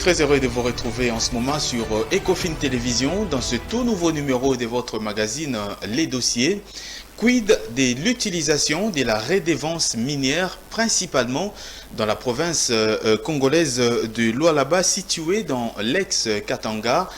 très heureux de vous retrouver en ce moment sur Ecofin Télévision dans ce tout nouveau numéro de votre magazine Les Dossiers. Quid de l'utilisation de la redevance minière, principalement dans la province congolaise de Lualaba, située dans l'ex-Katanga.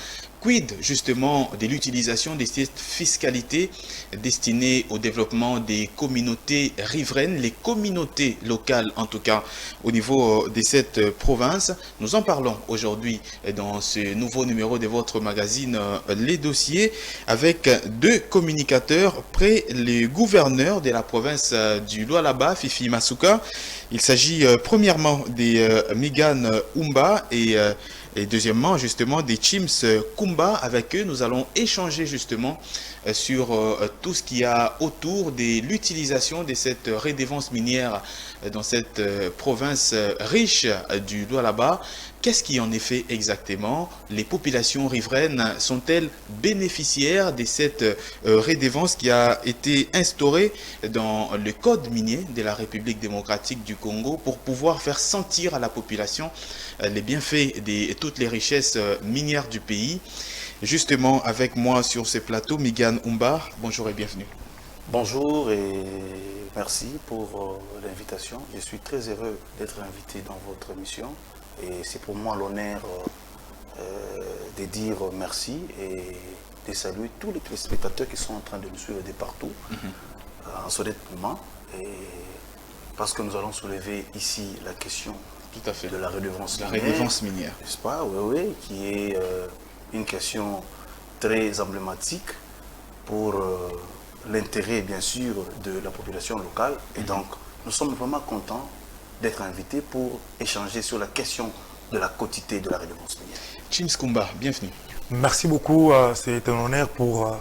Quid justement de l'utilisation de cette fiscalité destinée au développement des communautés riveraines, les communautés locales en tout cas au niveau de cette province. Nous en parlons aujourd'hui dans ce nouveau numéro de votre magazine Les Dossiers avec deux communicateurs près le gouverneur de la province du Lualaba, Fifi Masuka. Il s'agit premièrement de Migan Umba et deuxièmement, justement, des Chims Kumba. Avec eux, nous allons échanger justement sur tout ce qu'il y a autour de l'utilisation de cette redevance minière dans cette province riche du Lualaba. Qu'est-ce qui en est fait exactement? Les populations riveraines sont-elles bénéficiaires de cette redevance qui a été instaurée dans le code minier de la République démocratique du Congo pour pouvoir faire sentir à la population les bienfaits de toutes les richesses minières du pays? Justement, avec moi sur ce plateau, Migan Umba. Bonjour et bienvenue. Bonjour et merci pour l'invitation. Je suis très heureux d'être invité dans votre émission. Et c'est pour moi l'honneur de dire merci et de saluer tous les téléspectateurs qui sont en train de nous suivre de partout en ce moment. Et parce que nous allons soulever ici la question tout à fait de la redevance minière. La redevance minière. N'est-ce pas? Oui, oui, qui est une question très emblématique pour l'intérêt, bien sûr, de la population locale. Et donc, nous sommes vraiment contents d'être invités pour échanger sur la question de la quotité de la redevance minière. Chims Kumba, bienvenue. Merci beaucoup, c'est un honneur pour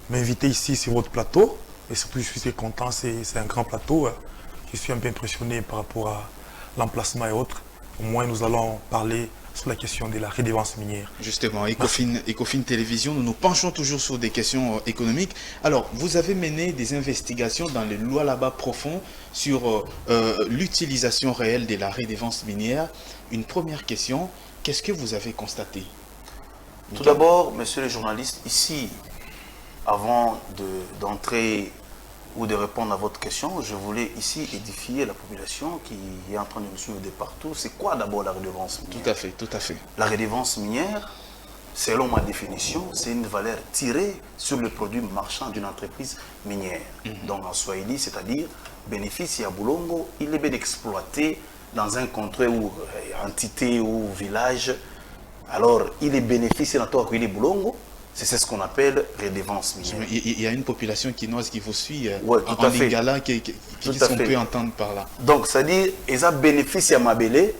m'inviter ici sur votre plateau. Et surtout, je suis très content, c'est un grand plateau. Je suis un peu impressionné par rapport à l'emplacement et autres. Au moins, nous allons parler sur la question de la redevance minière. Justement, Ecofin Télévision, nous nous penchons toujours sur des questions économiques. Alors, vous avez mené des investigations dans le Lualaba profond sur l'utilisation réelle de la redevance minière. Une première question, qu'est-ce que vous avez constaté? Tout d'abord, messieurs les journalistes, ici, avant d'entrer ou de répondre à votre question, je voulais ici édifier la population qui est en train de nous suivre de partout. C'est quoi d'abord la redevance minière? Tout à fait, tout à fait. La redevance minière, selon ma définition, c'est une valeur tirée sur le produit marchand d'une entreprise minière. Donc en Swahili, c'est-à-dire bénéfice à Boulongo, il est bien exploité dans un contrée ou entité ou village. Alors, il est bénéficié dans toi qu'il est Boulongo. C'est ce qu'on appelle redevance minière. Il y a une population quinoise qui vous suit ouais, en lingala qui qu'on peut entendre par là. Donc, c'est-à-dire, ils ont bénéficié à Mabélé,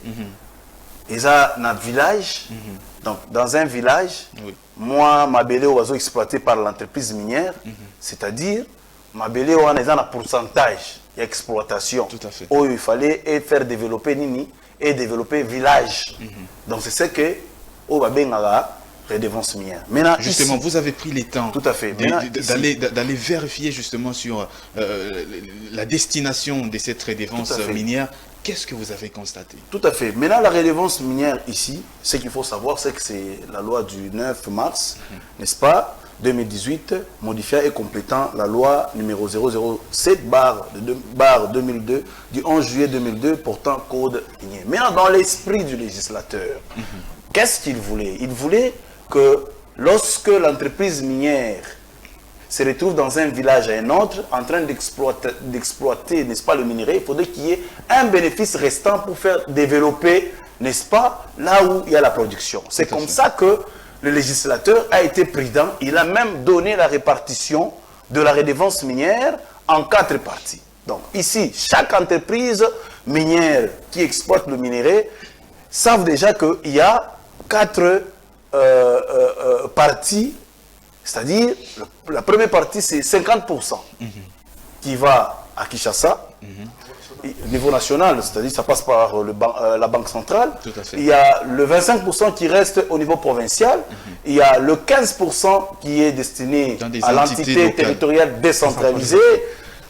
ils ont un village. Donc, dans un village, moi, Mabélé, on va exploité par l'entreprise minière, c'est-à-dire, Mabélé, on a un pourcentage d'exploitation. Tout à fait. Où il fallait faire développer Nini et développer village. Donc, c'est ce que, au Babengara, redevance minière. Maintenant, justement, ici, vous avez pris le temps d'aller vérifier justement sur la destination de cette redevance minière. Qu'est-ce que vous avez constaté? Tout à fait. Maintenant, la redevance minière ici, ce qu'il faut savoir, c'est que c'est la loi du 9 mars, n'est-ce pas, 2018, modifiant et complétant la loi numéro 007/2002 du 11 juillet 2002 portant code minier. Maintenant, dans l'esprit du législateur, qu'est-ce qu'il voulait? Il voulait que lorsque l'entreprise minière se retrouve dans un village à un autre, en train d'exploiter, n'est-ce pas, le minerai, il faudrait qu'il y ait un bénéfice restant pour faire développer, n'est-ce pas, là où il y a la production. C'est comme ça que le législateur a été prudent. Il a même donné la répartition de la redevance minière en 4 parties. Donc ici, chaque entreprise minière qui exploite le minerai savent déjà qu'il y a 4 parties, c'est-à-dire la première partie c'est 50% qui va à Kinshasa, au niveau national, c'est-à-dire ça passe par la Banque centrale. Il y a le 25% qui reste au niveau provincial, il y a le 15% qui est destiné à l'entité territoriale décentralisée,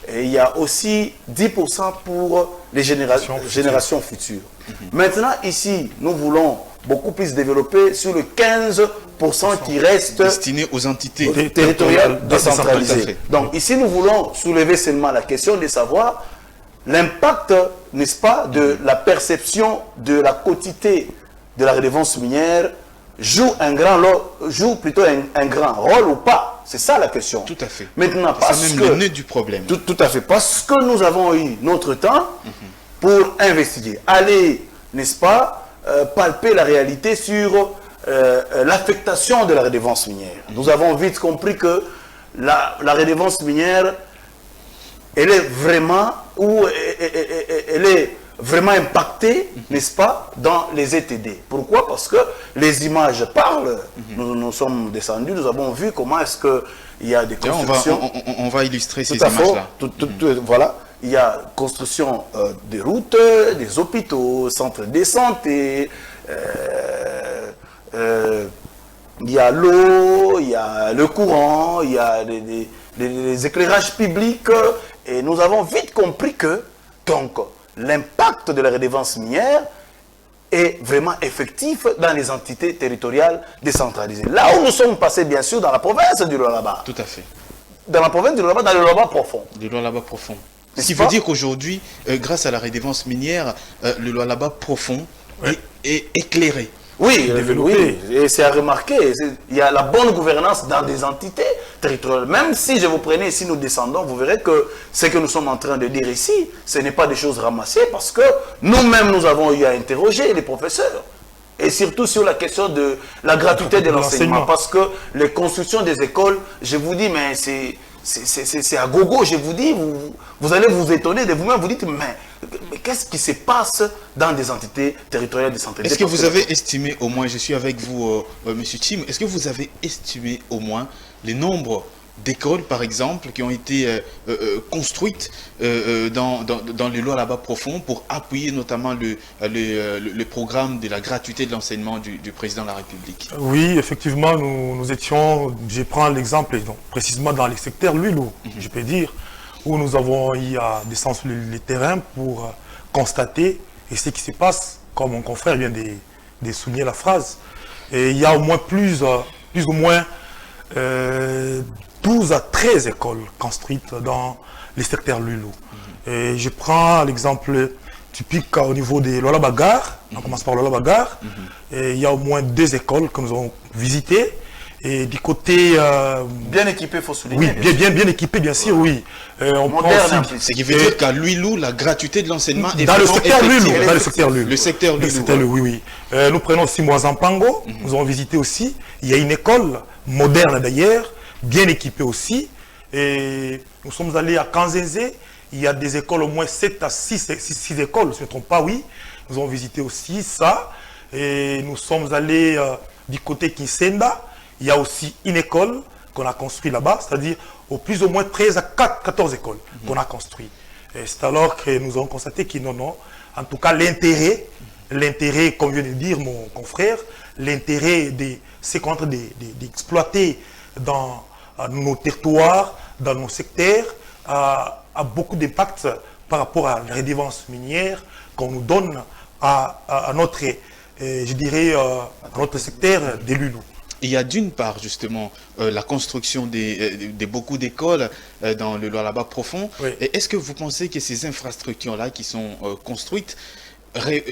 et il y a aussi 10% pour les générations futures. Maintenant ici, nous voulons beaucoup plus développé sur le 15% qui reste destiné aux entités territoriales décentralisées. Tout à fait. Donc ici, nous voulons soulever seulement la question de savoir l'impact, n'est-ce pas, de la perception de la quotité de la redevance minière joue plutôt un grand rôle ou pas. C'est ça la question. Tout à fait. Maintenant, parce c'est que... même le nœud du problème. Tout à fait. Parce que nous avons eu notre temps pour investiguer. Aller, n'est-ce pas, palper la réalité sur l'affectation de la redevance minière. Nous avons vite compris que la redevance minière, elle est vraiment, elle est vraiment impactée, n'est-ce pas, dans les ETD. Pourquoi? Parce que les images parlent. Nous sommes descendus, nous avons vu comment est-ce qu'il y a des constructions. On va illustrer ces Tout à fait. images-là. Voilà. Il y a construction des routes, des hôpitaux, centres de santé, il y a l'eau, il y a le courant, il y a les éclairages publics. Et nous avons vite compris que, donc, l'impact de la redevance minière est vraiment effectif dans les entités territoriales décentralisées. Là où nous sommes passés, bien sûr, dans la province du Lualaba. Tout à fait. Dans la province du Lualaba, dans le Lualaba profond. Le Lualaba profond. Ce N'est-ce qui pas? veut dire qu'aujourd'hui, grâce à la redevance minière, le Lualaba profond est éclairé. Oui, développé. oui, et c'est à remarquer. Il y a la bonne gouvernance dans des entités territoriales. Même si je vous prenais ici, nous descendons, vous verrez que ce que nous sommes en train de dire ici, ce n'est pas des choses ramassées parce que nous-mêmes, nous avons eu à interroger les professeurs. Et surtout sur la question de la gratuité de l'enseignement. Parce que les constructions des écoles, je vous dis, mais c'est à gogo, je vous dis, vous allez vous étonner de vous-même, vous dites, mais qu'est-ce qui se passe dans des entités territoriales décentralisées? Est-ce que vous avez estimé au moins, je suis avec vous, Monsieur Tim, est-ce que vous avez estimé au moins les nombres d'écoles, par exemple, qui ont été construites dans les lois là-bas profonds pour appuyer notamment le programme de la gratuité de l'enseignement du président de la République? Oui, effectivement, nous étions, je prends l'exemple, précisément dans les secteurs Lulou, je peux dire, où nous avons eu à descendre sur le terrain pour constater et ce qui se passe, comme mon confrère vient de souligner la phrase. Et il y a au moins plus ou moins 12 à 13 écoles construites dans les secteurs Lulou. Et je prends l'exemple typique au niveau de Lualaba Gare. On commence par Lualaba Gare. Et il y a au moins 2 écoles que nous avons visitées. Et du côté... bien équipé, il faut souligner. Oui, bien équipé, bien sûr, oui. On moderne, ce qui veut dire qu'à Lulou, la gratuité de l'enseignement est dans le secteur Lulou. Dans le secteur Lulou. Le secteur Lulou, oui. Nous prenons aussi Moazampango. Nous avons visité aussi. Il y a une école moderne d'ailleurs, bien équipée aussi. Et nous sommes allés à Kanzenze. Il y a des écoles, au moins 7 à 6 écoles, je ne me trompe pas, oui. Nous avons visité aussi ça. Et nous sommes allés du côté Kinsenda. Il y a aussi une école qu'on a construite là-bas, c'est-à-dire au plus ou moins 13 à 14 écoles qu'on a construites. C'est alors que nous avons constaté que non, en tout cas l'intérêt, comme vient de dire mon confrère, l'intérêt c'est qu'on est en train d'exploiter dans nos territoires, dans nos secteurs, a beaucoup d'impact par rapport à la redevance minière qu'on nous donne à notre, je dirais, à notre secteur de Lulou. Il y a d'une part justement la construction de beaucoup d'écoles dans le Lualaba profond. Oui. Est-ce que vous pensez que ces infrastructures-là qui sont construites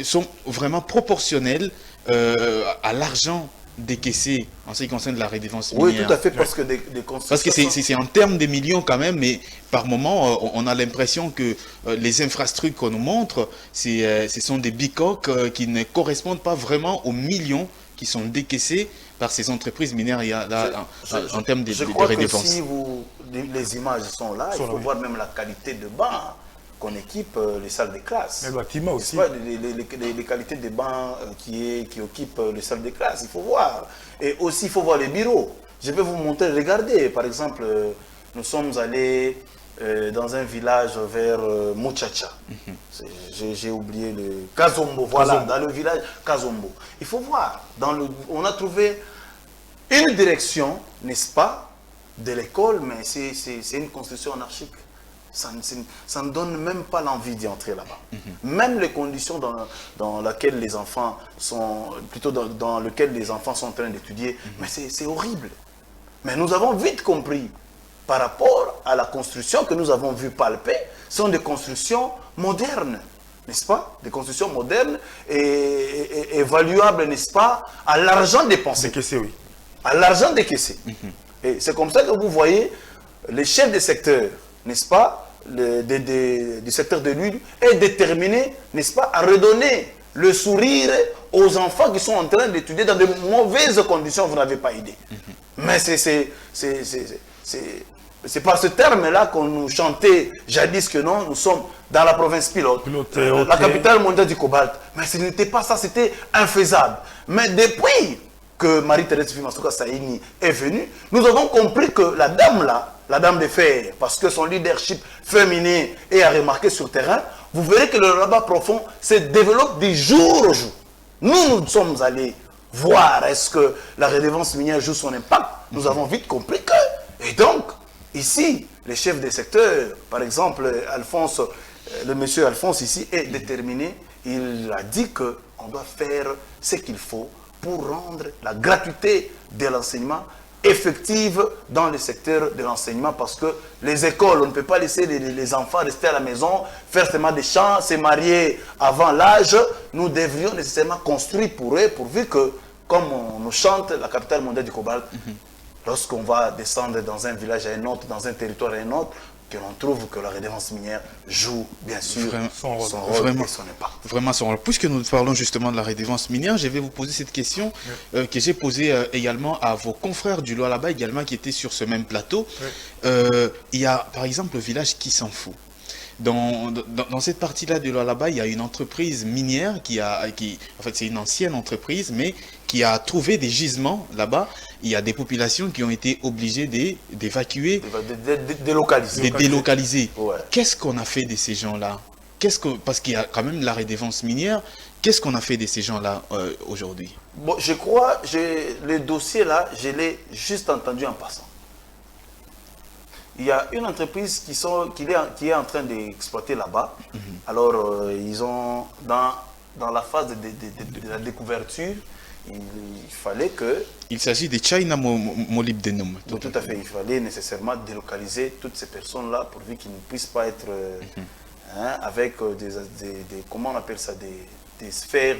sont vraiment proportionnelles à l'argent décaissé en ce qui concerne la redevance minière? Oui, tout à fait, parce que des constructions... Parce que c'est en termes de millions quand même, mais par moment, on a l'impression que les infrastructures qu'on nous montre, ce sont des bicoques qui ne correspondent pas vraiment aux millions qui sont décaissés par ces entreprises minières en termes de redevance. Je crois que si les images sont là, il faut voir même la qualité de bancs qu'on équipe les salles de classe. Mais le bâtiment aussi. Pas les qualités de bancs qui occupent les salles de classe, il faut voir. Et aussi, il faut voir les bureaux. Je vais vous montrer, regardez, par exemple, nous sommes allés dans un village vers Muchacha. J'ai oublié le Kazombo, voilà, dans le village Kazombo. Il faut voir, on a trouvé une direction, n'est-ce pas, de l'école, mais c'est une construction anarchique. ça ne donne même pas l'envie d'y entrer là-bas. Même les conditions dans lesquelles les enfants sont, plutôt dans lesquelles les enfants sont en train d'étudier, mais c'est horrible. Mais nous avons vite compris, par rapport à la construction que nous avons vu palper, ce sont des constructions modernes, n'est-ce pas? Des constructions modernes et évaluables, n'est-ce pas, à l'argent dépensé. Décaissé, oui. À l'argent décaissé. Et c'est comme ça que vous voyez les chefs des secteurs, n'est-ce pas, du secteur de l'huile, est déterminé, n'est-ce pas, à redonner le sourire aux enfants qui sont en train d'étudier dans de mauvaises conditions, vous n'avez pas idée. Mais c'est par ce terme-là qu'on nous chantait jadis que non, nous sommes dans la province pilote, la capitale mondiale du cobalt. Mais ce n'était pas ça, c'était infaisable. Mais depuis que Marie-Thérèse Fimasuka Saini est venue, nous avons compris que la dame là, la dame de fer, parce que son leadership féminin est à remarquer sur le terrain, vous verrez que le rabat profond se développe du jour au jour. Nous sommes allés voir est-ce que la redevance minière joue son impact. Nous avons vite compris que, et donc, ici, les chefs des secteurs, par exemple, Alphonse, le monsieur Alphonse ici est déterminé. Il a dit qu'on doit faire ce qu'il faut pour rendre la gratuité de l'enseignement effective dans le secteur de l'enseignement, parce que les écoles, on ne peut pas laisser les enfants rester à la maison, faire seulement des champs, se marier avant l'âge. Nous devrions nécessairement construire pour eux, pourvu que, comme on nous chante la capitale mondiale du cobalt, lorsqu'on va descendre dans un village à un autre, dans un territoire à un autre, que l'on trouve que la redevance minière joue bien sûr son rôle et son impact. Vraiment son rôle. Puisque nous parlons justement de la redevance minière, je vais vous poser cette question que j'ai posée également à vos confrères du Lualaba également qui étaient sur ce même plateau. Il y a par exemple le village qui s'en fout. Dans cette partie-là de Lualaba, il y a une entreprise minière en fait c'est une ancienne entreprise, mais qui a trouvé des gisements là-bas. Il y a des populations qui ont été obligées d'évacuer, délocaliser. Délocaliser. Ouais. Qu'est-ce qu'on a fait de ces gens-là? Parce qu'il y a quand même la redevance minière. Qu'est-ce qu'on a fait de ces gens-là aujourd'hui? Bon, je crois, le dossier là, je l'ai juste entendu en passant. Il y a une entreprise qui est en train d'exploiter là-bas. Alors, ils ont, dans la phase de la découverture, il fallait que... Il s'agit de China Molybdenum. Tout à fait. Il fallait nécessairement délocaliser toutes ces personnes-là pourvu qu'ils ne puissent pas être avec comment on appelle ça, des sphères...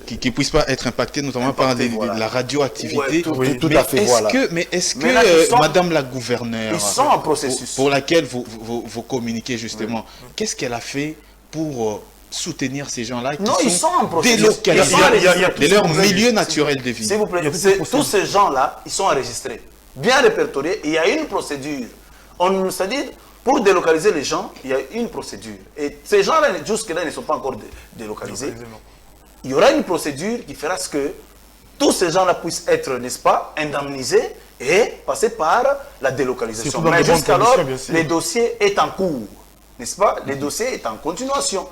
qui ne puissent pas être impactés, notamment par la radioactivité. Ouais, tout à fait, voilà. Mais est-ce que Madame la gouverneure, ils sont en processus, pour laquelle vous communiquez justement, qu'est-ce qu'elle a fait pour soutenir ces gens-là qui sont délocalisés de leur milieu naturel de vie? S'il vous plaît, tous ces gens-là, ils sont enregistrés, bien répertoriés, et il y a une procédure. C'est-à-dire, pour délocaliser les gens, il y a une procédure. Et ces gens-là, jusque-là, ne sont pas encore délocalisés. Il y aura une procédure qui fera ce que tous ces gens-là puissent être, n'est-ce pas, indemnisés et passer par la délocalisation. Mais jusqu'alors, le dossier est en cours, n'est-ce pas? Le dossier est en continuation.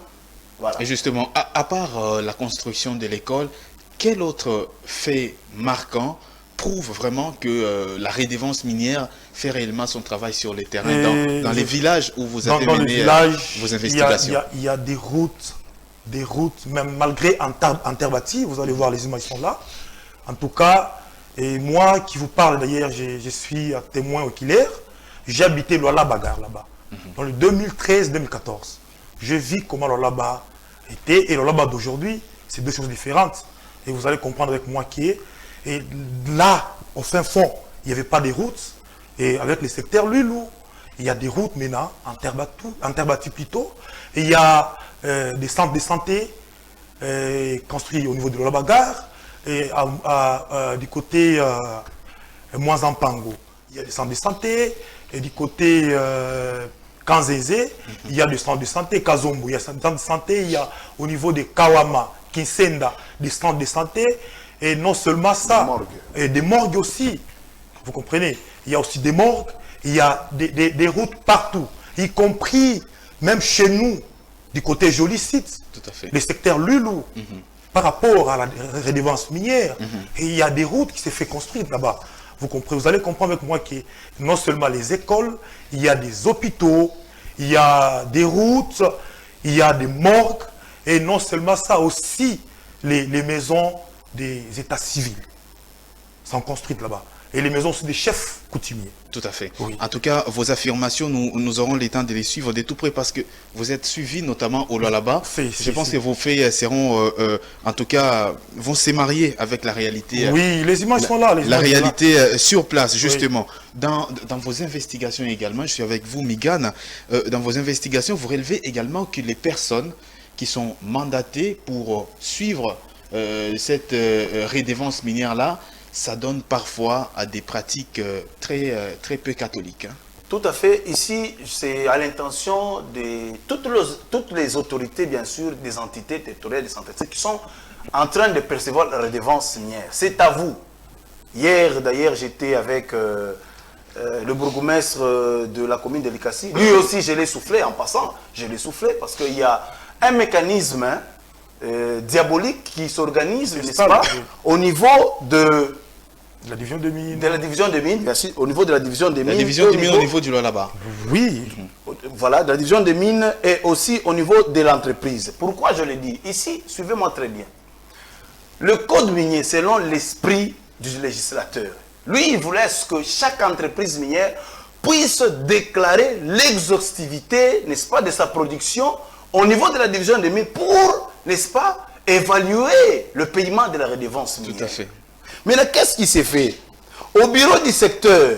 Voilà. Et justement, à part la construction de l'école, quel autre fait marquant prouve vraiment que la redevance minière fait réellement son travail sur le terrain, dans les villages où vous avez mené vos investigations? Il y a des routes, même malgré en terre bâtie, vous allez voir les images sont là. En tout cas, et moi qui vous parle d'ailleurs, je suis témoin oculaire, j'ai habité Lualaba là-bas, dans le 2013-2014. Je vis comment Lualaba était et Lualaba d'aujourd'hui, c'est deux choses différentes. Et vous allez comprendre avec moi qui est. Et là, au fin fond, il n'y avait pas de routes. Et avec les secteurs Lulou, il y a des routes maintenant, en terre battue plutôt. Et il y a des centres de santé construits au niveau de Lualaba Gare. Et du côté Mwanzampango, il y a des centres de santé. Et du côté Kanzézé, il y a des centres de santé. Kazombo, il y a des centres de santé. Il y a au niveau de Kawama, Kinsenda, des centres de santé. Et non seulement ça, et des morgues aussi. Vous comprenez? Il y a aussi des morgues. Il y a des routes partout, y compris même chez nous, du côté joli site, le secteur Lulou, par rapport à la redevance minière. Et il y a des routes qui s'est fait construire là-bas. vous comprenez, vous allez comprendre avec moi que non seulement les écoles, il y a des hôpitaux, il y a des routes, il y a des morgues, et non seulement ça, aussi les maisons des états civils sont construites là-bas. Et les maisons aussi des chefs coutumiers. Tout à fait. Oui. En tout cas, vos affirmations, nous aurons le temps de les suivre de tout près parce que vous êtes suivis notamment au Lualaba. Je pense que vos faits seront, en tout cas, vont se marier avec la réalité. Oui, les images sont là. La réalité sur place, justement. Oui. Dans vos investigations également, je suis avec vous, Migane, dans vos investigations, vous relevez également que les personnes qui sont mandatées pour suivre cette redevance minière-là, ça donne parfois à des pratiques très peu catholiques. Hein. Tout à fait. Ici, c'est à l'intention de toutes les autorités, bien sûr, des entités territoriales, des entités qui sont en train de percevoir la redevance minière. C'est à vous. Hier, d'ailleurs, j'étais avec le bourgmestre de la commune de Likasi. Lui aussi, je l'ai soufflé en passant. Je l'ai soufflé parce qu'il y a un mécanisme diabolique qui s'organise, n'est-ce pas, au niveau de la division des mines. De la division des mines, bien sûr, au niveau de la division des mines. La division des mines au niveau du Lualaba. Oui. Voilà, de la division des mines et aussi au niveau de l'entreprise. Pourquoi je le dis? Ici, suivez-moi très bien. Le code minier, selon l'esprit du législateur, lui, il voulait que chaque entreprise minière puisse déclarer l'exhaustivité, n'est-ce pas, de sa production au niveau de la division des mines pour, n'est-ce pas, évaluer le paiement de la redevance minière. Tout à fait. Mais là, qu'est-ce qui s'est fait? Au bureau du secteur,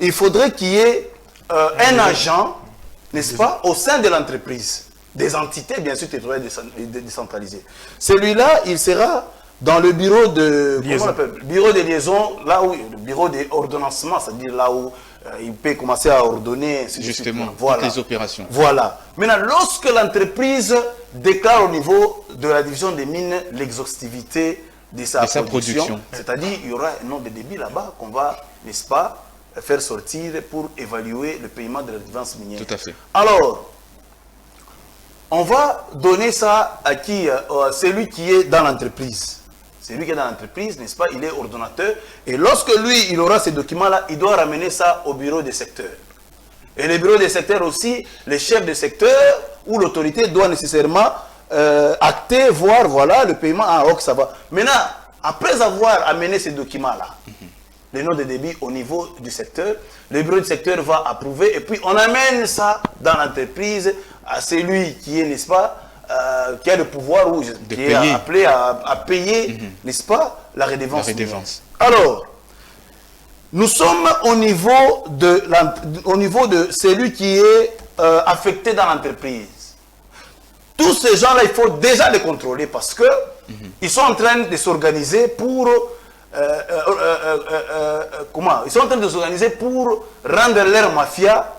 il faudrait qu'il y ait un agent, n'est-ce pas, au sein de l'entreprise, des entités, bien sûr, territoriales décentralisées. Celui-là, il sera dans le bureau de liaison. Comment on appelle? Bureau de liaison, là où le bureau d'ordonnancement, c'est-à-dire là où il peut commencer à ordonner. Justement, voilà. Toutes les opérations. Voilà. Maintenant, lorsque l'entreprise déclare au niveau de la division des mines l'exhaustivité de sa production. C'est-à-dire il y aura un nom de débit là-bas qu'on va, n'est-ce pas, faire sortir pour évaluer le paiement de la redevance minière. Tout à fait. Alors, on va donner ça à qui? Celui qui est dans l'entreprise. Celui qui est dans l'entreprise, n'est-ce pas, il est ordonnateur. Et lorsque lui, il aura ces documents-là, il doit ramener ça au bureau des secteurs. Et le bureau des secteurs aussi, les chefs de secteur ou l'autorité doit nécessairement acter, voir, voilà, le paiement, ah, ok, ça va. Maintenant, après avoir amené ces documents-là, les noms de débit au niveau du secteur, le bureau du secteur va approuver et puis on amène ça dans l'entreprise à celui qui est, n'est-ce pas, qui a le pouvoir ou qui est appelé à payer, n'est-ce pas, la redevance. Alors, nous sommes au niveau de celui qui est affecté dans l'entreprise. Tous ces gens-là, il faut déjà les contrôler parce que ils sont en train de s'organiser pour comment? Ils sont en train de s'organiser pour rendre leur mafia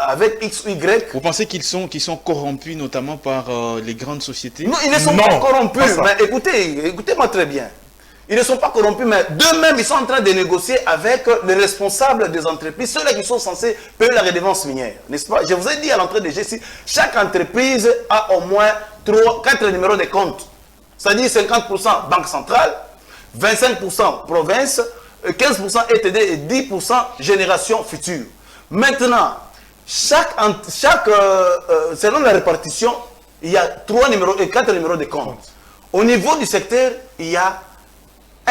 avec X ou Y. Vous pensez qu'ils sont corrompus notamment par les grandes sociétés? Non, ils ne sont pas corrompus. Mais écoutez-moi très bien. Ils ne sont pas corrompus, mais d'eux-mêmes, ils sont en train de négocier avec les responsables des entreprises, ceux-là qui sont censés payer la redevance minière. N'est-ce pas? Je vous ai dit à l'entrée de GC, chaque entreprise a au moins 4 numéros de compte. C'est-à-dire 50% Banque centrale, 25% province, 15% ETD et 10% génération future. Maintenant, selon la répartition, il y a 4 numéros de compte. Au niveau du secteur, il y a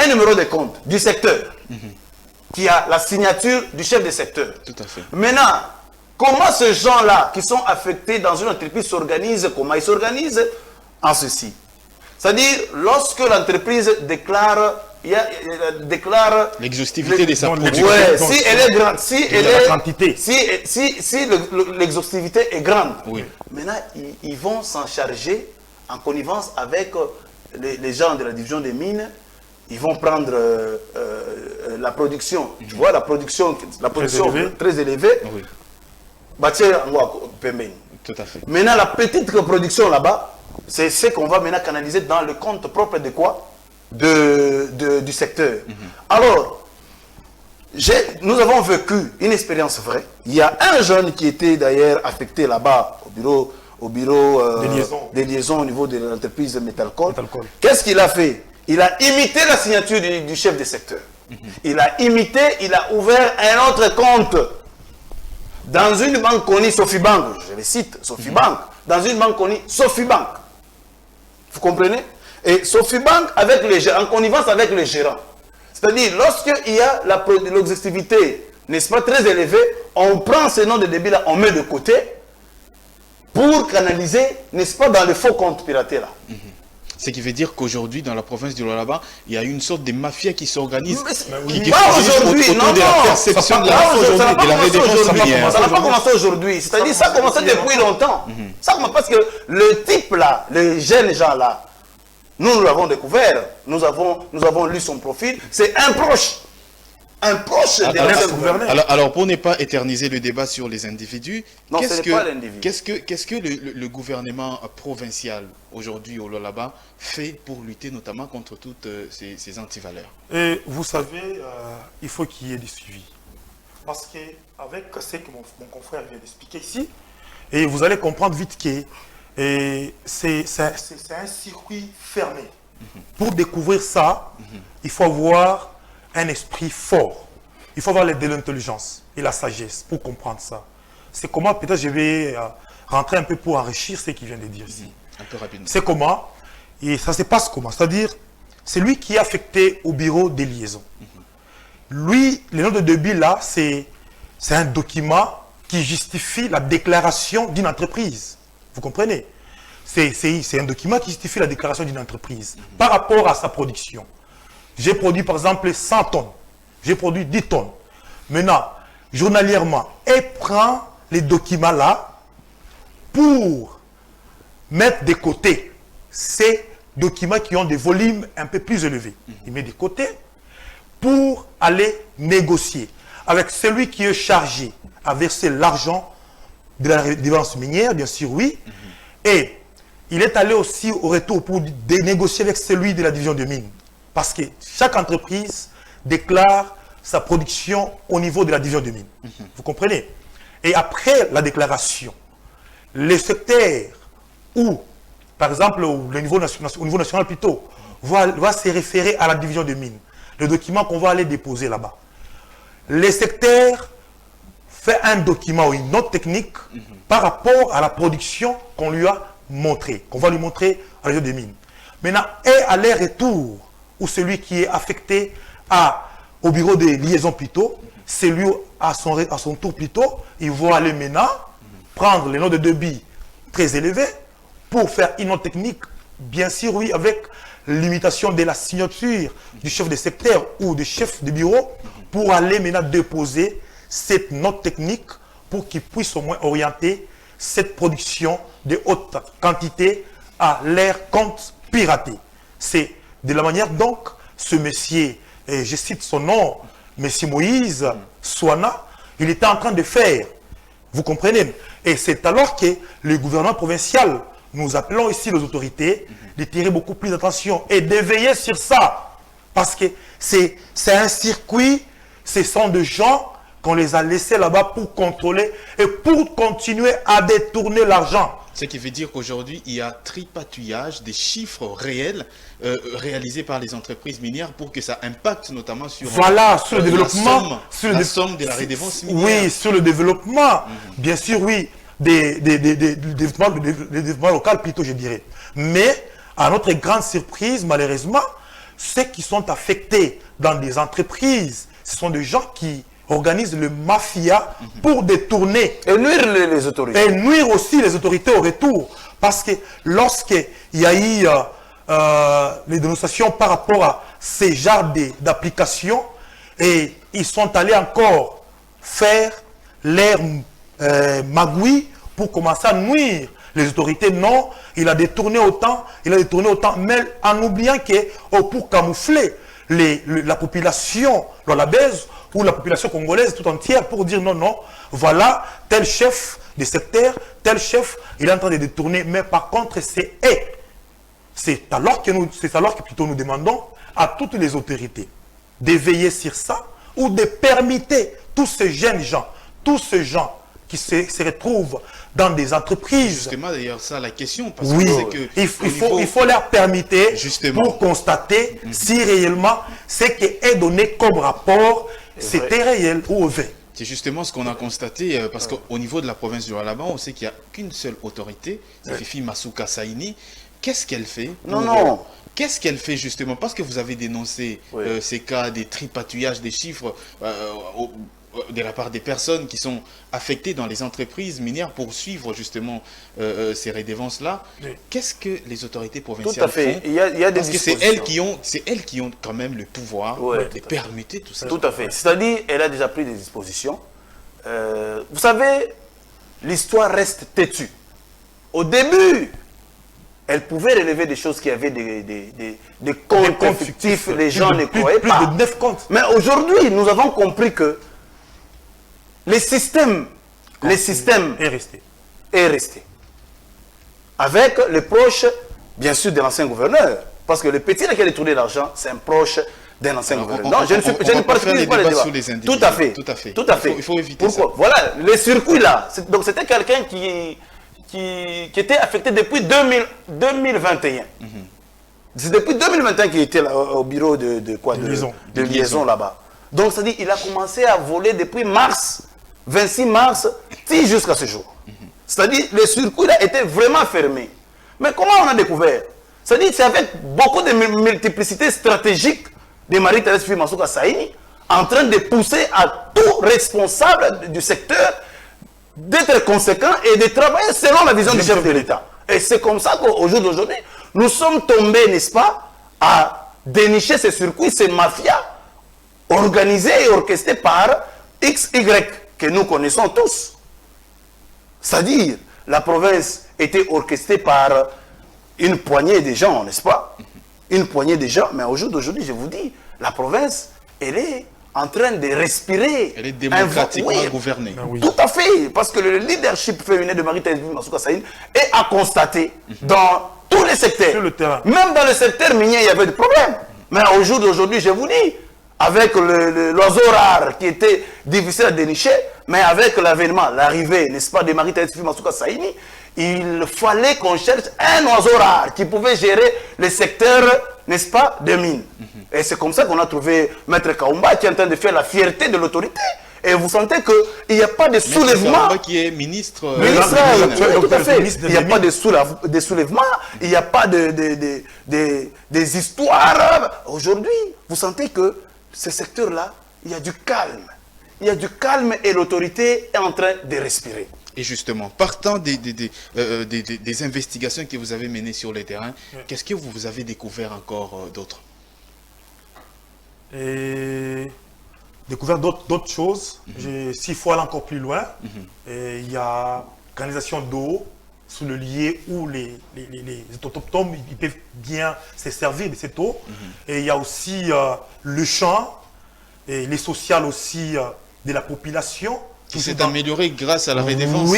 un numéro de compte du secteur qui a la signature du chef de secteur. Tout à fait. Maintenant, comment ces gens-là qui sont affectés dans une entreprise s'organisent? Comment ils s'organisent? En ceci. C'est-à-dire, lorsque l'entreprise déclare l'exhaustivité de sa production. Ouais, si elle est grande, si l'exhaustivité est grande, oui. Maintenant, ils vont s'en charger en connivence avec les gens de la division des mines. Ils vont prendre la production, tu vois, la production très élevée. Oui. Tout à fait. Maintenant, la petite production là-bas, c'est ce qu'on va maintenant canaliser dans le compte propre de quoi? Du secteur. Alors, nous avons vécu une expérience vraie. Il y a un jeune qui était d'ailleurs affecté là-bas au bureau des liaisons au niveau de l'entreprise Métalcol. Qu'est-ce qu'il a fait? Il a imité la signature du chef de secteur. Il a imité, il a ouvert un autre compte dans une banque connue, Sofibank, je le cite, Sofibank, dans une banque connue, Sofibank. Vous comprenez? Et Sofibank, en connivence avec les gérants. C'est-à-dire, lorsqu'il y a l'exhaustivité, n'est-ce pas, très élevée, on prend ces noms de débit-là, on met de côté pour canaliser, n'est-ce pas, dans le faux compte piraté là. Ce qui veut dire qu'aujourd'hui, dans la province du Lualaba, il y a une sorte de mafia qui s'organise, qui pas aujourd'hui, autour de la perception de la redevance minière. Ça n'a pas commencé aujourd'hui. C'est-à-dire, ça a commencé depuis longtemps. Ça commence parce que le type là, les jeunes gens là, nous l'avons découvert, nous avons lu son profil, c'est un proche de l'ancien gouverneur. Alors, pour ne pas éterniser le débat sur les individus, non, ce n'est pas l'individu. Qu'est-ce que le gouvernement provincial aujourd'hui au Lualaba fait pour lutter notamment contre toutes ces antivaleurs? Et vous savez, il faut qu'il y ait du suivi. Parce qu'avec ce que mon confrère vient d'expliquer ici, et vous allez comprendre vite que c'est un circuit fermé. Pour découvrir ça, il faut avoir un esprit fort. Il faut avoir de l'intelligence et la sagesse pour comprendre ça. C'est comment, peut-être je vais rentrer un peu pour enrichir ce qu'il vient de dire ici. Un peu rapidement. C'est comment, et ça se passe comment? C'est-à-dire, c'est lui qui est affecté au bureau des liaisons. Lui, le nom de débit là, c'est un document qui justifie la déclaration d'une entreprise. Vous comprenez? C'est un document qui justifie la déclaration d'une entreprise par rapport à sa production. J'ai produit par exemple 100 tonnes. J'ai produit 10 tonnes. Maintenant, journalièrement, elle prend les documents là pour mettre de côté ces documents qui ont des volumes un peu plus élevés. Il met de côté pour aller négocier avec celui qui est chargé à verser l'argent de la redevance minière, bien sûr, oui. Et il est allé aussi au retour pour négocier avec celui de la division de mines. Parce que chaque entreprise déclare sa production au niveau de la division de mines. Vous comprenez? Et après la déclaration, les secteurs où, par exemple, au niveau national plutôt, va se référer à la division de mines. Le document qu'on va aller déposer là-bas. Les secteurs fait un document ou une note technique par rapport à la production qu'on lui a montré, qu'on va lui montrer à la division de mines. Maintenant, et à l'aller-retour, ou celui qui est affecté au bureau de liaison plutôt, c'est lui à son tour plutôt, il va aller maintenant prendre les noms de débit très élevés pour faire une note technique, bien sûr, oui, avec l'imitation de la signature du chef de secteur ou du chef de bureau, pour aller maintenant déposer cette note technique pour qu'il puisse au moins orienter cette production de haute quantité à leur compte piraté. C'est de la manière donc, ce monsieur, et je cite son nom, monsieur Moïse Souana, il était en train de faire. Vous comprenez? Et c'est alors que le gouvernement provincial, nous appelons ici les autorités, de tirer beaucoup plus d'attention et de veiller sur ça. Parce que c'est un circuit, ce sont des gens qu'on les a laissés là-bas pour contrôler et pour continuer à détourner l'argent. Ce qui veut dire qu'aujourd'hui, il y a tripatouillage des chiffres réels réalisés par les entreprises minières pour que ça impacte notamment sur, sur le développement, la somme de la redevance minière. Oui, sur le développement, bien sûr, oui, des développement local plutôt, je dirais. Mais, à notre grande surprise, malheureusement, ceux qui sont affectés dans des entreprises, ce sont des gens qui organisent le mafia pour détourner. Et nuire les autorités. Et nuire aussi les autorités au retour. Parce que lorsqu'il y a eu les dénonciations par rapport à ces genres d'applications, et ils sont allés encore faire l'air magouille pour commencer à nuire les autorités. Non, il a détourné autant, mais en oubliant que pour camoufler la population lualabaise ou la population congolaise tout entière, pour dire non, non, voilà, tel chef de secteur, tel chef, il est en train de détourner, mais par contre, c'est alors que plutôt nous demandons à toutes les autorités de veiller sur ça ou de permettre tous ces jeunes gens, tous ces gens qui se retrouvent dans des entreprises. Justement, d'ailleurs, ça, la question, parce Oui, que c'est que il faut leur permettre Justement. pour constater si réellement ce qui est donné comme rapport, c'était réel ou vrai. c'est justement ce qu'on a constaté, parce qu'au niveau de la province du Lualaba, on sait qu'il n'y a qu'une seule autorité, c'est Fifi Masuka Saini. Qu'est-ce qu'elle fait Non. Qu'est-ce qu'elle fait justement? Parce que vous avez dénoncé ces cas, des tripatouillages des chiffres de la part des personnes qui sont affectées dans les entreprises minières pour suivre justement ces redévances-là. Oui. Qu'est-ce que les autorités Tout provinciales à fait. font? Il y a des Parce que c'est dispositions. elles qui ont quand même le pouvoir Ouais, de permettre tout ça. Tout à fait. C'est-à-dire, elle a déjà pris des dispositions. Vous savez, l'histoire reste têtue. Au début, elle pouvait relever des choses qui avaient des comptes fictifs, les gens ne croyaient pas. Plus de 9 comptes. Mais aujourd'hui, nous avons compris que le système est resté. est resté. Avec les proches, bien sûr, de l'ancien gouverneur. Parce que le petit qui a détourné l'argent, c'est un proche d'un ancien gouverneur. Non, je ne participez pas les débats. Tout à fait. Tout à fait. Il faut éviter Pourquoi? ça. Voilà, les circuits là. Donc c'était quelqu'un qui était affecté depuis 2021. C'est depuis 2021 qu'il était là, au bureau de liaison là-bas. Donc c'est-à-dire qu'il a commencé à voler depuis mars, 26 mars, jusqu'à ce jour. C'est-à-dire le circuit là était vraiment fermé. Mais comment on a découvert? C'est-à-dire c'est avec beaucoup de multiplicité stratégique de Marie-Thérèse Fifi Masuka Saini en train de pousser à tout responsable du secteur d'être conséquent et de travailler selon la vision du chef de l'État. Et c'est comme ça qu'au jour d'aujourd'hui, nous sommes tombés, n'est-ce pas, à dénicher ces circuits, ces mafias organisées et orchestrées par XY que nous connaissons tous. C'est-à-dire, la province était orchestrée par une poignée de gens, n'est-ce pas? Une poignée de gens, mais au jour d'aujourd'hui, je vous dis, la province, elle est en train de respirer. Elle est démocratiquement gouvernée. Oui. Tout à fait, parce que le leadership féminin de Marie-Thérèse Masuka Saini est à constater dans tous les secteurs. Sur le terrain. Même dans le secteur minier, il y avait des problèmes. Mais au jour d'aujourd'hui, je vous dis, avec l'oiseau rare qui était difficile à dénicher, mais avec l'avènement, l'arrivée, n'est-ce pas, de Marie-Thérèse Masuka Saini, il fallait qu'on cherche un oiseau rare qui pouvait gérer le secteur, n'est-ce pas, de mines. Et c'est comme ça qu'on a trouvé Maître Kaumba qui est en train de faire la fierté de l'autorité. Et vous sentez qu'il n'y a pas de soulèvement. Qui est ministre. Tout à fait. Il n'y a pas de soulèvement, il n'y a pas des histoires. Aujourd'hui, vous sentez que ce secteur-là, il y a du calme. Il y a du calme et l'autorité est en train de respirer. Et justement, partant des investigations que vous avez menées sur le terrain, qu'est-ce que vous avez découvert encore d'autres? Et découvert d'autres choses. S'il faut aller encore plus loin, il y a canalisation d'eau sous le lieu où les autochtones ils peuvent bien se servir de cette eau. Et il y a aussi le champ et les sociales aussi de la population. Qui s'est amélioré grâce à la redévance.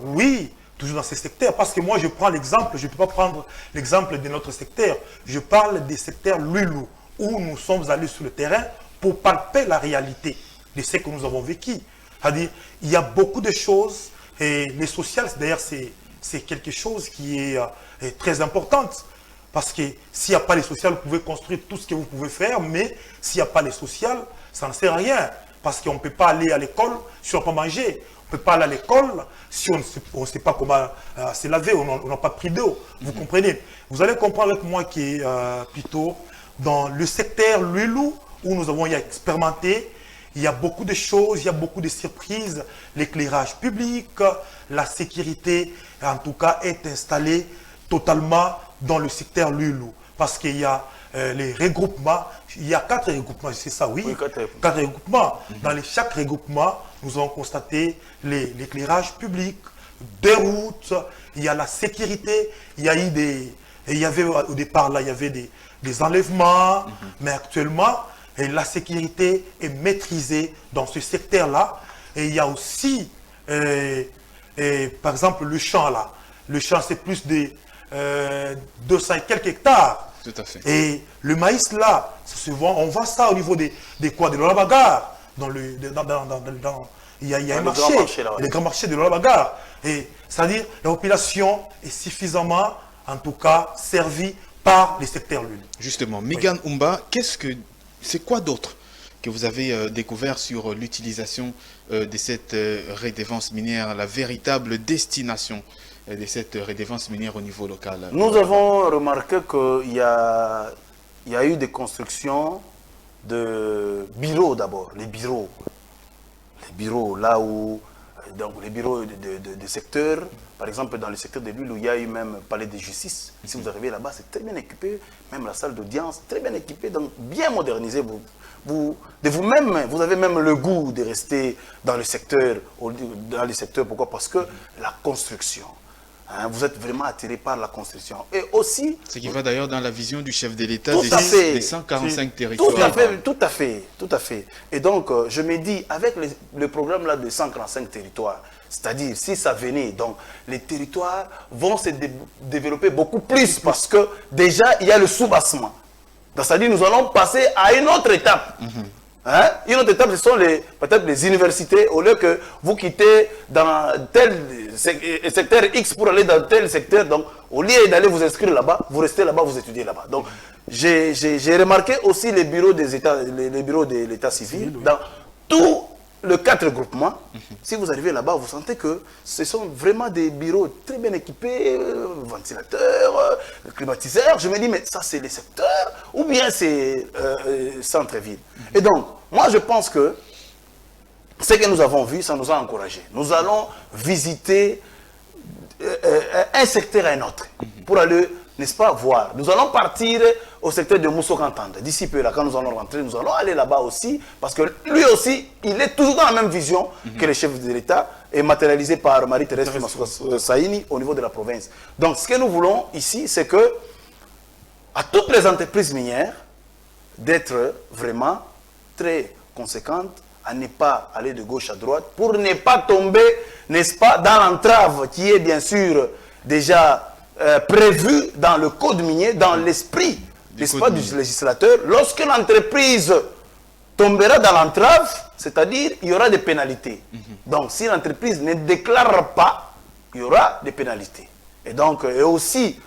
Oui, toujours dans ces secteurs. Parce que moi, je prends l'exemple, je ne peux pas prendre l'exemple de notre secteur. Je parle des secteurs Lulu, où nous sommes allés sur le terrain pour palper la réalité de ce que nous avons vécu. C'est-à-dire, il y a beaucoup de choses, et les sociales, d'ailleurs, c'est quelque chose qui est très important. Parce que s'il n'y a pas les sociales, vous pouvez construire tout ce que vous pouvez faire, mais s'il n'y a pas les sociales, ça ne sert à rien. Parce qu'on ne peut pas aller à l'école si on n'a pas mangé. On ne peut pas aller à l'école si on ne sait pas comment se laver, on n'a pas pris d'eau. Vous comprenez? Vous allez comprendre avec moi qui est plutôt dans le secteur Lulu, où nous avons expérimenté, il y a beaucoup de choses, il y a beaucoup de surprises. L'éclairage public, la sécurité, en tout cas, est installée totalement dans le secteur Lulu. Parce qu'il y a les regroupements, il y a 4 regroupements, c'est ça, oui, 4 regroupements. Dans chaque regroupement, nous avons constaté l'éclairage public, des routes, il y a la sécurité, il y avait au départ, là, il y avait des enlèvements, mais actuellement, la sécurité est maîtrisée dans ce secteur-là. Et il y a aussi, par exemple, le champ, là. Le champ, c'est plus de 200 et quelques hectares. Tout à fait. Et le maïs là, on voit ça au niveau des quoi, de la bagarre, il y a un le marché, grand marché, là, ouais. le grand marché de Lola Bagarre. Et c'est-à-dire, la population est suffisamment, en tout cas, servie par les secteurs l'huile. Justement, Migan Umba, c'est quoi d'autre que vous avez découvert sur l'utilisation de cette redevance minière, la véritable destination de cette redevance minière au niveau local? Nous avons remarqué qu'il y a eu des constructions de bureaux d'abord, les bureaux là où, donc les bureaux de secteurs, par exemple dans le secteur de l'huile où il y a eu même palais de justice, si vous arrivez là-bas c'est très bien équipé, même la salle d'audience très bien équipée, donc bien modernisé, de vous-même, vous avez même le goût de rester dans le secteur, pourquoi? Parce que la construction, hein, vous êtes vraiment attiré par la construction. Et aussi... Ce qui va d'ailleurs dans la vision du chef de l'État des 145 territoires. Tout à fait. Et donc, je me dis, avec le programme là de 145 territoires, c'est-à-dire, si ça venait, donc, les territoires vont se développer beaucoup plus parce que déjà, il y a le soubassement. C'est-à-dire, nous allons passer à une autre étape. Hein? Une autre étape, ce sont peut-être les universités. Au lieu que vous quittez dans tel secteur X pour aller dans tel secteur, donc au lieu d'aller vous inscrire là-bas, vous restez là-bas, vous étudiez là-bas. Donc j'ai remarqué aussi les bureaux de l'état civil dans tous les 4 groupements. Si vous arrivez là-bas, vous sentez que ce sont vraiment des bureaux très bien équipés, ventilateurs, climatiseurs. Je me dis, mais ça c'est les secteurs ou bien c'est centre-ville. Et donc, moi je pense que ce que nous avons vu, ça nous a encouragés. Nous allons visiter un secteur à un autre pour aller, n'est-ce pas, voir. Nous allons partir au secteur de Moussokantande. D'ici peu, là, quand nous allons rentrer, nous allons aller là-bas aussi, parce que lui aussi, il est toujours dans la même vision que le chef de l'État, et matérialisé par Marie-Thérèse Saïni au niveau de la province. Donc, ce que nous voulons ici, c'est que, à toutes les entreprises minières, d'être vraiment très conséquentes, à ne pas aller de gauche à droite, pour ne pas tomber, n'est-ce pas, dans l'entrave qui est bien sûr déjà prévue dans le code minier, dans l'esprit, n'est-ce pas, du législateur. Lorsque l'entreprise tombera dans l'entrave, c'est-à-dire il y aura des pénalités. Donc si l'entreprise ne déclare pas, il y aura des pénalités. Et donc, et aussi,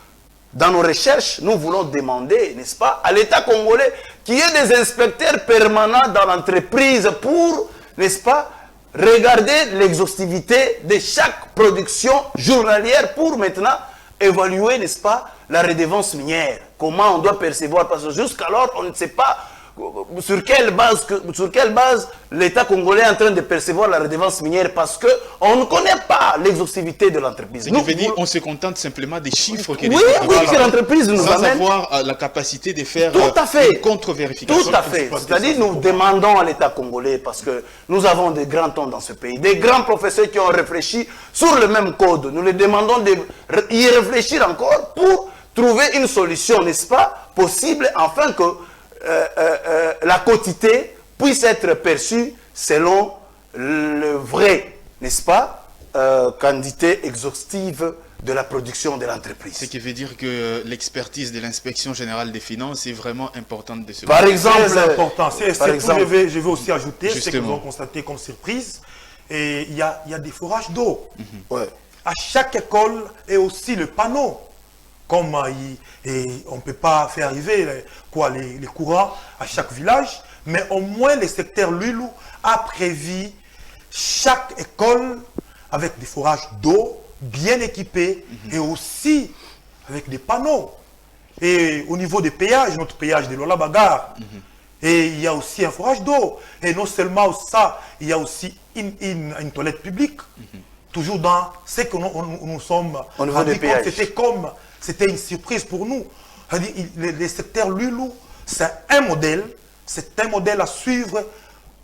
dans nos recherches, nous voulons demander, n'est-ce pas, à l'État congolais qu'il y ait des inspecteurs permanents dans l'entreprise pour, n'est-ce pas, regarder l'exhaustivité de chaque production journalière pour maintenant évaluer, n'est-ce pas, la redevance minière. Comment on doit percevoir, parce que jusqu'alors, on ne sait pas sur quelle base l'État congolais est en train de percevoir la redevance minière, parce qu'on ne connaît pas l'exhaustivité de l'entreprise. Ce qui veut dire qu'on se contente simplement des chiffres que l'entreprise nous amène. Sans avoir la capacité de faire une contre-vérification. Tout à fait. C'est-à-dire nous demandons à l'État congolais, parce que nous avons des grands temps dans ce pays, des grands professeurs qui ont réfléchi sur le même code. Nous les demandons d'y réfléchir encore pour trouver une solution, n'est-ce pas, possible, afin que la quotité puisse être perçue selon le vrai, n'est-ce pas, quantité exhaustive de la production de l'entreprise. Ce qui veut dire que l'expertise de l'inspection générale des finances est vraiment importante de ce Par exemple, c'est important. Je vais aussi ajouter ce que nous avons constaté comme surprise. Et il y a des forages d'eau. Ouais. À chaque école et aussi le panneau. Comme on ne peut pas faire arriver les courants à chaque village, mais au moins le secteur Lulou a prévu chaque école avec des forages d'eau bien équipés et aussi avec des panneaux. Et au niveau des péages, notre péage de Lola Bagarre, et il y a aussi un forage d'eau. Et non seulement ça, il y a aussi une toilette publique, toujours dans ce que nous sommes rendus compte. C'était une surprise pour nous. Les secteurs Lulou, c'est un modèle à suivre.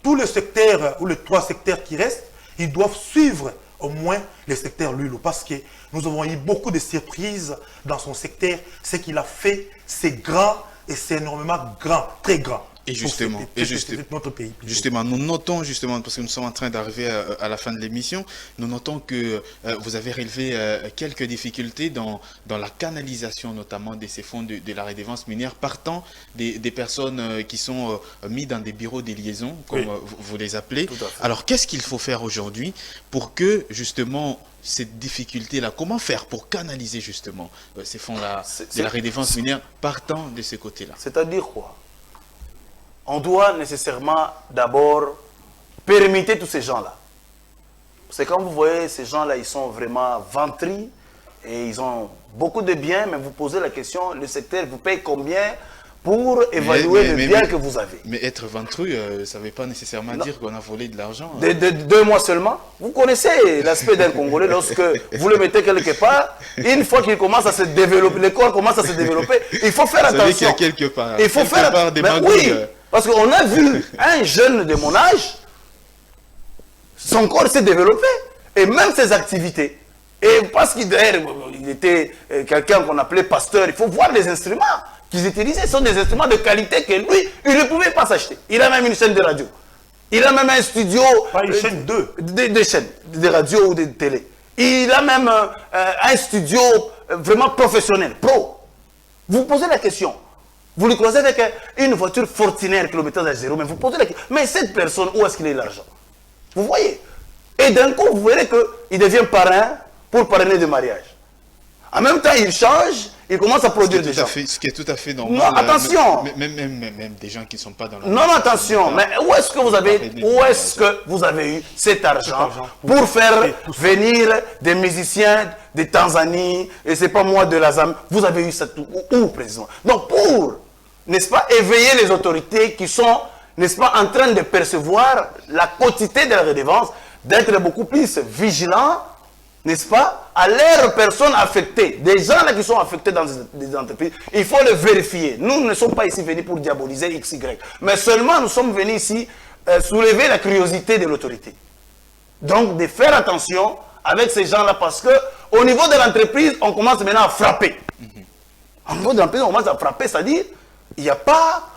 Tous les secteurs, ou les 3 secteurs qui restent, ils doivent suivre au moins les secteurs Lulou. Parce que nous avons eu beaucoup de surprises dans son secteur. Ce qu'il a fait, c'est grand et c'est énormément grand, très grand. Et justement, notre pays. Justement, nous notons justement, parce que nous sommes en train d'arriver à la fin de l'émission, nous notons que vous avez relevé quelques difficultés dans la canalisation notamment de ces fonds de la redevance minière partant des personnes qui sont mises dans des bureaux de liaison, comme vous les appelez. Alors, qu'est-ce qu'il faut faire aujourd'hui pour que justement cette difficulté-là, comment faire pour canaliser justement ces fonds-là de la redevance minière partant de ce côté-là? C'est-à-dire quoi? On doit nécessairement d'abord permettre tous ces gens-là. C'est quand vous voyez ces gens-là, ils sont vraiment ventris et ils ont beaucoup de biens, mais vous posez la question, le secteur vous paye combien pour évaluer le bien que vous avez? Mais être ventru, ça ne veut pas nécessairement dire qu'on a volé de l'argent. De 2 mois seulement. Vous connaissez l'aspect d'un Congolais lorsque vous le mettez quelque part, une fois qu'il commence à se développer, le corps commence à se développer, il faut faire attention. Qu'il y a quelque part, il faut faire attention. Oui, parce qu'on a vu un jeune de mon âge, son corps s'est développé, et même ses activités. Et parce qu'il était quelqu'un qu'on appelait pasteur, il faut voir les instruments qu'ils utilisaient. Ce sont des instruments de qualité que lui, il ne pouvait pas s'acheter. Il a même une chaîne de radio. Il a même un studio. Pas une chaîne, des chaînes de radio ou de télé. Il a même un studio vraiment professionnel, pro. Vous posez la question. Vous le croisez avec une voiture Fortuner, kilométrage à 0, mais vous posez la question. Mais cette personne, où est-ce qu'il a l'argent? Vous voyez? Et d'un coup, vous verrez qu'il devient parrain pour parrainer de mariage. En même temps, il change, il commence à produire des gens. Ce qui est tout à fait normal. Non, attention. Même des gens qui ne sont pas dans la... Non, attention. Mais où est-ce que vous avez eu cet argent pour faire venir des musiciens de Tanzanie, et c'est pas moi de la Zambie. Vous avez eu ça où, président? Donc, pour, n'est-ce pas, éveiller les autorités qui sont, n'est-ce pas, en train de percevoir la quantité de la redevance, d'être beaucoup plus vigilants, n'est-ce pas, à leurs personnes affectées, des gens là qui sont affectés dans des entreprises, il faut le vérifier. Nous ne sommes pas ici venus pour diaboliser XY, mais seulement nous sommes venus ici soulever la curiosité de l'autorité. Donc, de faire attention avec ces gens-là, parce que au niveau de l'entreprise, on commence maintenant à frapper. Au niveau de l'entreprise, on commence à frapper, c'est-à-dire, il n'y a pas...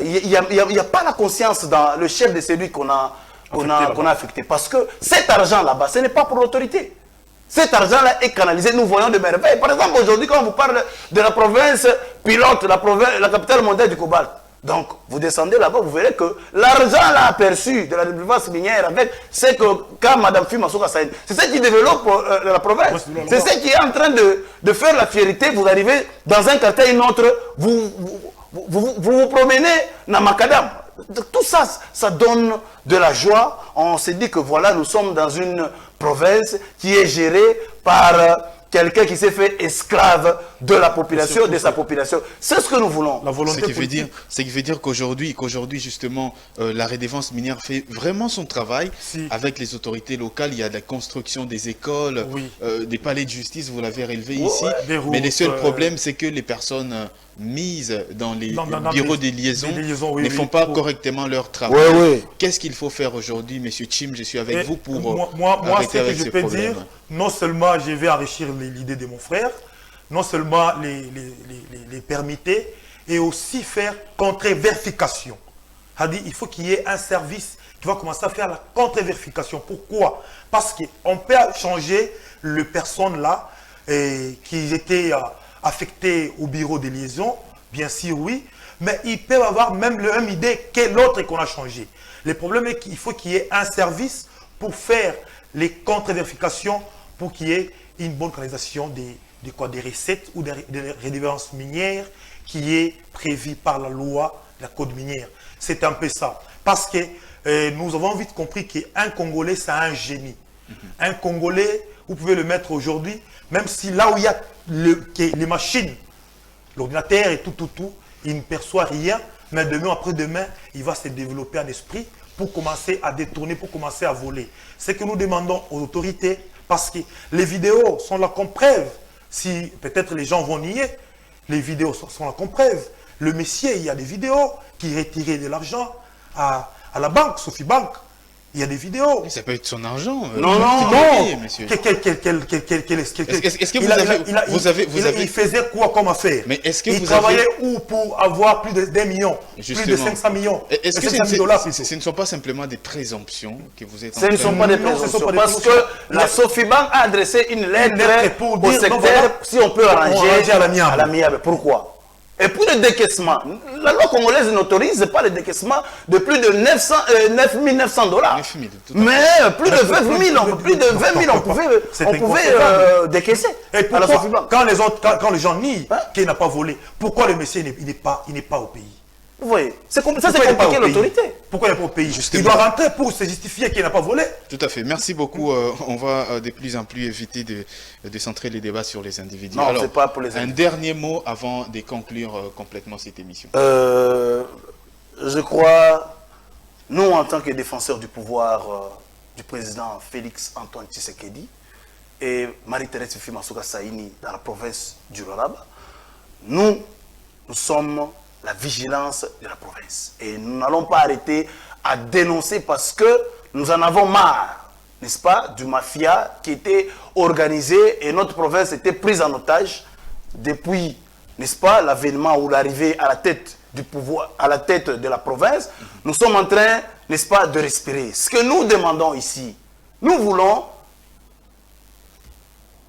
il y a pas la conscience dans le chef de celui qu'on a affecté. Parce que cet argent là-bas, ce n'est pas pour l'autorité. Cet argent-là est canalisé, nous voyons de merveilles. Par exemple, aujourd'hui, quand on vous parle de la province pilote, la capitale mondiale du cobalt, donc vous descendez là-bas, vous verrez que l'argent là aperçu de la redevance minière avec, c'est que quand Mme Fimasouka Saïd, c'est ce qui développe la province. C'est ce qui est en train de faire la fierté. Vous arrivez dans un quartier, une autre, vous promenez dans Macadam. Tout ça, ça donne de la joie. On s'est dit que voilà, nous sommes dans une province qui est gérée par quelqu'un qui s'est fait esclave de la population, de sa population. C'est ce que nous voulons. La volonté ce qui veut dire qu'aujourd'hui, justement, la redevance minière fait vraiment son travail avec les autorités locales. Il y a la construction des écoles, des palais de justice, vous l'avez relevé ici. Mais le seul problème, c'est que les personnes mises dans les bureaux de liaison ne font pas correctement leur travail. Qu'est-ce qu'il faut faire aujourd'hui, Monsieur Chim? Je suis avec vous pour moi, ce que je peux dire, non seulement je vais enrichir l'idée de mon frère, non seulement les permettre, et aussi faire contre-vérification. C'est-à-dire il faut qu'il y ait un service qui va commencer à faire la contre-vérification. Pourquoi? Parce qu'on peut changer les personnes là qui étaient affectées au bureau de liaison, bien sûr oui, mais ils peuvent avoir même la même idée que l'autre qu'on a changé. Le problème est qu'il faut qu'il y ait un service pour faire les contre-vérifications, pour qu'il y ait une bonne canalisation des recettes ou des redevances minières qui est prévue par la loi de la code minière. C'est un peu ça. Parce que nous avons vite compris qu'un Congolais, c'est un génie. Un Congolais, vous pouvez le mettre aujourd'hui, même si là où il y a les machines, l'ordinateur et tout, il ne perçoit rien, mais demain, après-demain, il va se développer un esprit pour commencer à détourner, pour commencer à voler. C'est que nous demandons aux autorités, parce que les vidéos sont là comme preuve. Si peut-être les gens vont nier, les vidéos sont là comme preuve. Le monsieur, il y a des vidéos qui retiraient de l'argent à la banque, Sophie Bank. Il y a des vidéos. Mais ça peut être son argent. Non, non, Non, monsieur. Est-ce que vous avez... Il faisait quoi comme affaire? Mais est-ce que il vous travaillait avez... où pour avoir plus de 1 million, Justement. plus de 500 millions? Est-ce que 500 000 dollars, ce ne sont pas simplement des présomptions que vous êtes en Ce ne train sont de- pas des Non, ce sont présomptions. pas des Parce que présomptions. la Sofibank a adressé une lettre pour au dire, non, secteur voilà, si on peut arranger à l'amiable. à l'amiable. Pourquoi? Et pour le décaissement, la loi congolaise n'autorise pas le décaissement de plus de 9 900 dollars. 9 000, tout à fait. Mais plus de 20 000, plus de 20 000, on pouvait décaisser Et à la pourquoi, Sofibank. quand les gens nient Hein? qu'il n'a pas volé, pourquoi le monsieur il n'est pas au pays? Vous voyez, ça c'est Pourquoi il n'est pas compliqué au pays? l'autorité. Pourquoi il n'est pas au pays? Justement. Il doit rentrer pour se justifier qu'il n'a pas volé. Tout à fait. Merci beaucoup. On va de plus en plus éviter de centrer les débats sur les individus. Non, Alors, c'est pas pour les un individus. dernier mot avant de conclure complètement cette émission. Je crois, nous en tant que défenseurs du pouvoir du président Félix Antoine Tshisekedi et Marie-Thérèse Fifi Masuka Saini dans la province du Lualaba, nous sommes la vigilance de la province. Et nous n'allons pas arrêter à dénoncer parce que nous en avons marre, n'est-ce pas, du mafia qui était organisé et notre province était prise en otage depuis, n'est-ce pas, l'avènement ou l'arrivée à la tête du pouvoir, à la tête de la province. Nous sommes en train, n'est-ce pas, de respirer. Ce que nous demandons ici, nous voulons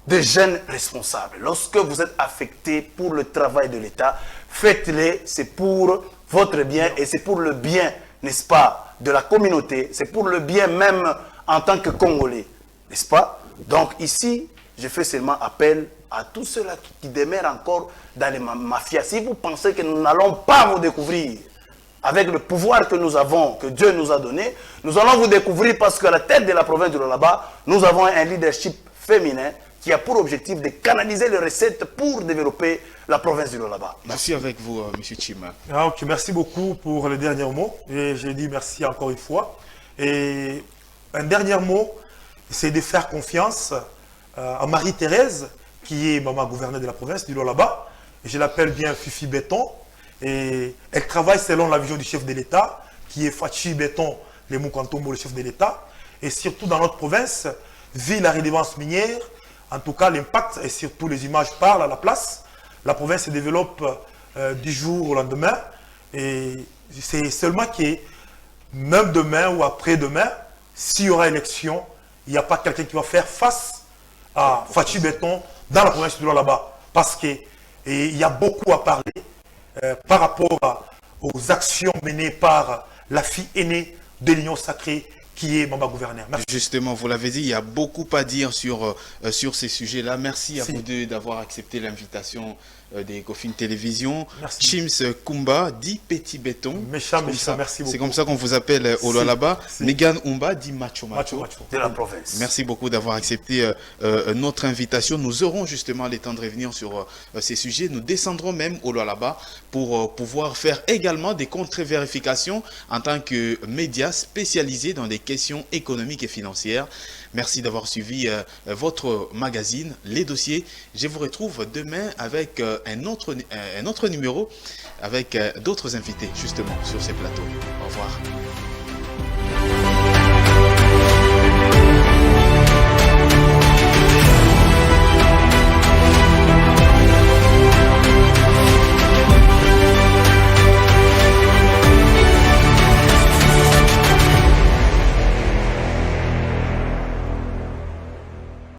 des jeunes responsables. Lorsque vous êtes affectés pour le travail de l'État, faites-les, c'est pour votre bien et c'est pour le bien, n'est-ce pas, de la communauté, c'est pour le bien même en tant que Congolais, n'est-ce pas? Donc ici, je fais seulement appel à tous ceux-là qui demeurent encore dans les mafias. Si vous pensez que nous n'allons pas vous découvrir, avec le pouvoir que nous avons, que Dieu nous a donné, nous allons vous découvrir parce qu'à la tête de la province du Lualaba, nous avons un leadership féminin qui a pour objectif de canaliser les recettes pour développer la province du Lualaba. Merci avec vous, M. Chima. Ah, ok, merci beaucoup pour le dernier mot. Et j'ai dit merci encore une fois. Et un dernier mot, c'est de faire confiance à Marie-Thérèse, qui est maman gouverneure de la province du Lualaba. Et je l'appelle bien Fifi Béton. Et elle travaille selon la vision du chef de l'État, qui est Fachi Béton, les Moukantombo, le chef de l'État. Et surtout dans notre province, vu la redevance minière, en tout cas l'impact et surtout les images parlent à la place. La province se développe du jour au lendemain. Et c'est seulement que même demain ou après-demain, s'il y aura élection, il n'y a pas quelqu'un qui va faire face à Fachi Béton dans la province du Lualaba. Parce qu'il y a beaucoup à parler par rapport aux actions menées par la fille aînée de l'Union sacrée qui est Mama Gouverneur. Merci. Justement, vous l'avez dit, il y a beaucoup à dire sur ces sujets-là. Merci à vous deux d'avoir accepté l'invitation des Ecofin Télévision. Merci. Chims Kumba, dit Petit Béton. Méchant, merci beaucoup. C'est comme ça qu'on vous appelle au Lualaba. Megan Umba, dit Macho Macho. De la province. Merci beaucoup d'avoir accepté notre invitation. Nous aurons justement le temps de revenir sur ces sujets. Nous descendrons même au Lualaba pour pouvoir faire également des contre-vérifications en tant que médias spécialisés dans des questions économiques et financières. Merci d'avoir suivi votre magazine, Les Dossiers. Je vous retrouve demain avec un autre numéro, avec d'autres invités justement sur ces plateaux. Au revoir.